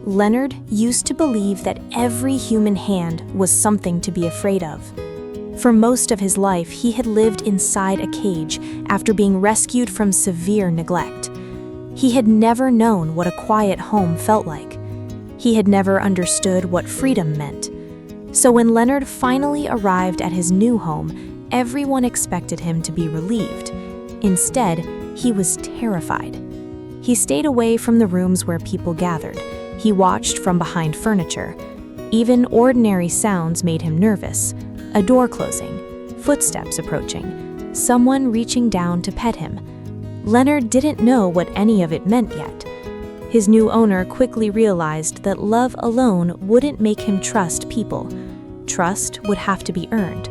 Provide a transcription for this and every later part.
Leonard used to believe that every human hand was something to be afraid of. For most of his life, he had lived inside a cage after being rescued from severe neglect. He had never known what a quiet home felt like. He had never understood what freedom meant. So when Leonard finally arrived at his new home, everyone expected him to be relieved. Instead, he was terrified. He stayed away from the rooms where people gathered. He watched from behind furniture. Even ordinary sounds made him nervous. A door closing, footsteps approaching, someone reaching down to pet him. Leonard didn't know what any of it meant yet. His new owner quickly realized that love alone wouldn't make him trust people. Trust would have to be earned.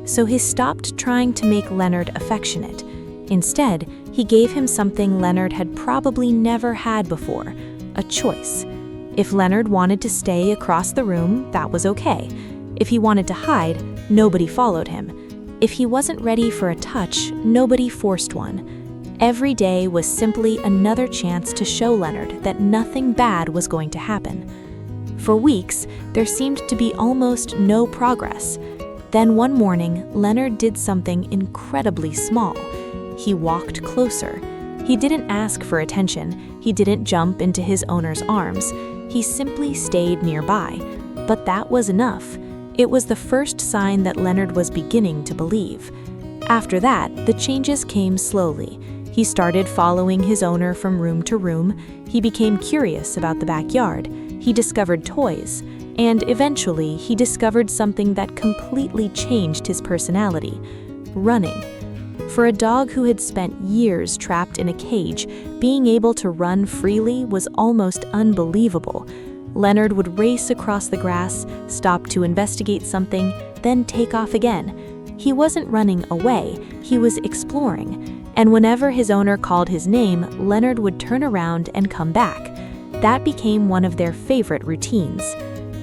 So he stopped trying to make Leonard affectionate. Instead, he gave him something Leonard had probably never had before, a choice. If Leonard wanted to stay across the room, that was okay. If he wanted to hide, nobody followed him. If he wasn't ready for a touch, nobody forced one. Every day was simply another chance to show Leonard that nothing bad was going to happen. For weeks, there seemed to be almost no progress. Then one morning, Leonard did something incredibly small. He walked closer. He didn't ask for attention. He didn't jump into his owner's arms. He simply stayed nearby. But that was enough. It was the first sign that Leonard was beginning to believe. After that, the changes came slowly. He started following his owner from room to room. He became curious about the backyard. He discovered toys. And eventually, he discovered something that completely changed his personality: running. For a dog who had spent years trapped in a cage, being able to run freely was almost unbelievable. Leonard would race across the grass, stop to investigate something, then take off again. He wasn't running away, he was exploring. And whenever his owner called his name, Leonard would turn around and come back. That became one of their favorite routines.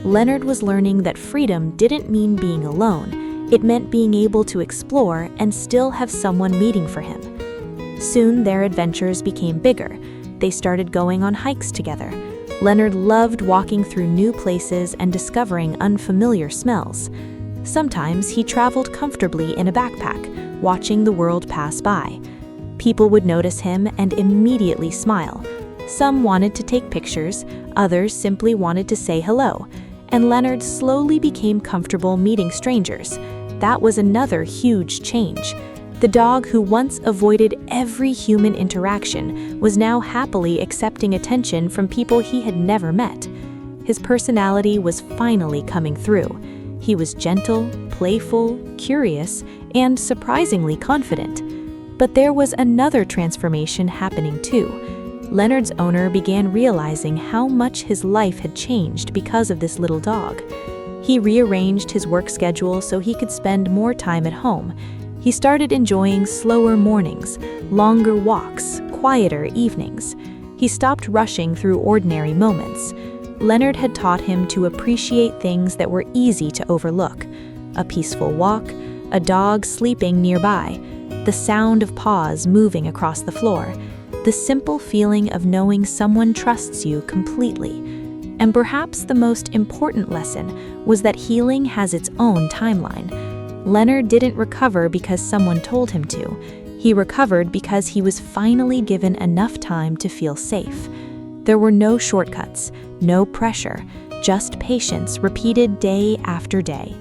Leonard was learning that freedom didn't mean being alone. It meant being able to explore and still have someone waiting for him. Soon their adventures became bigger. They started going on hikes together. Leonard loved walking through new places and discovering unfamiliar smells. Sometimes he traveled comfortably in a backpack, watching the world pass by. People would notice him and immediately smile. Some wanted to take pictures, others simply wanted to say hello. And Leonard slowly became comfortable meeting strangers. That was another huge change. The dog who once avoided every human interaction was now happily accepting attention from people he had never met. His personality was finally coming through. He was gentle, playful, curious, and surprisingly confident. But there was another transformation happening too. Leonard's owner began realizing how much his life had changed because of this little dog. He rearranged his work schedule so he could spend more time at home. He started enjoying slower mornings, longer walks, quieter evenings. He stopped rushing through ordinary moments. Leonard had taught him to appreciate things that were easy to overlook: a peaceful walk, a dog sleeping nearby, the sound of paws moving across the floor, the simple feeling of knowing someone trusts you completely. And perhaps the most important lesson was that healing has its own timeline. Leonard didn't recover because someone told him to. He recovered because he was finally given enough time to feel safe. There were no shortcuts, no pressure, just patience repeated day after day.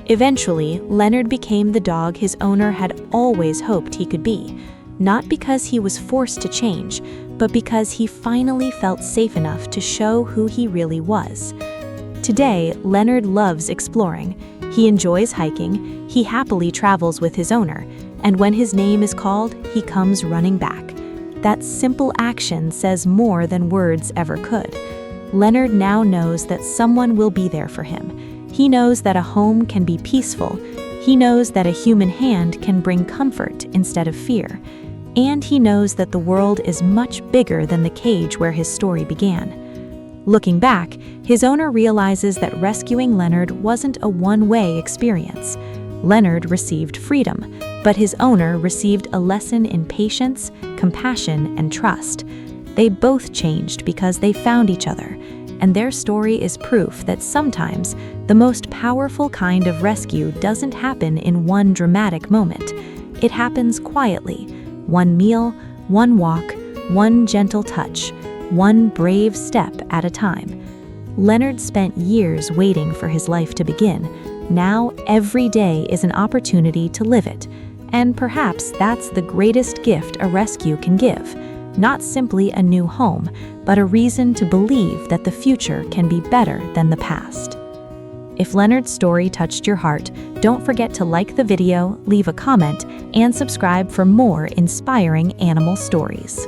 Eventually, Leonard became the dog his owner had always hoped he could be, not because he was forced to change, but because he finally felt safe enough to show who he really was. Today, Leonard loves exploring. He enjoys hiking, he happily travels with his owner, and when his name is called, he comes running back. That simple action says more than words ever could. Leonard now knows that someone will be there for him. He knows that a home can be peaceful. He knows that a human hand can bring comfort instead of fear. And he knows that the world is much bigger than the cage where his story began. Looking back, his owner realizes that rescuing Leonard wasn't a one-way experience. Leonard received freedom, but his owner received a lesson in patience, compassion, and trust. They both changed because they found each other, and their story is proof that sometimes the most powerful kind of rescue doesn't happen in one dramatic moment. It happens quietly. One meal, one walk, one gentle touch, one brave step at a time. Leonard spent years waiting for his life to begin. Now, every day is an opportunity to live it. And perhaps that's the greatest gift a rescue can give. Not simply a new home, but a reason to believe that the future can be better than the past. If Leonard's story touched your heart, don't forget to like the video, leave a comment, and subscribe for more inspiring animal stories.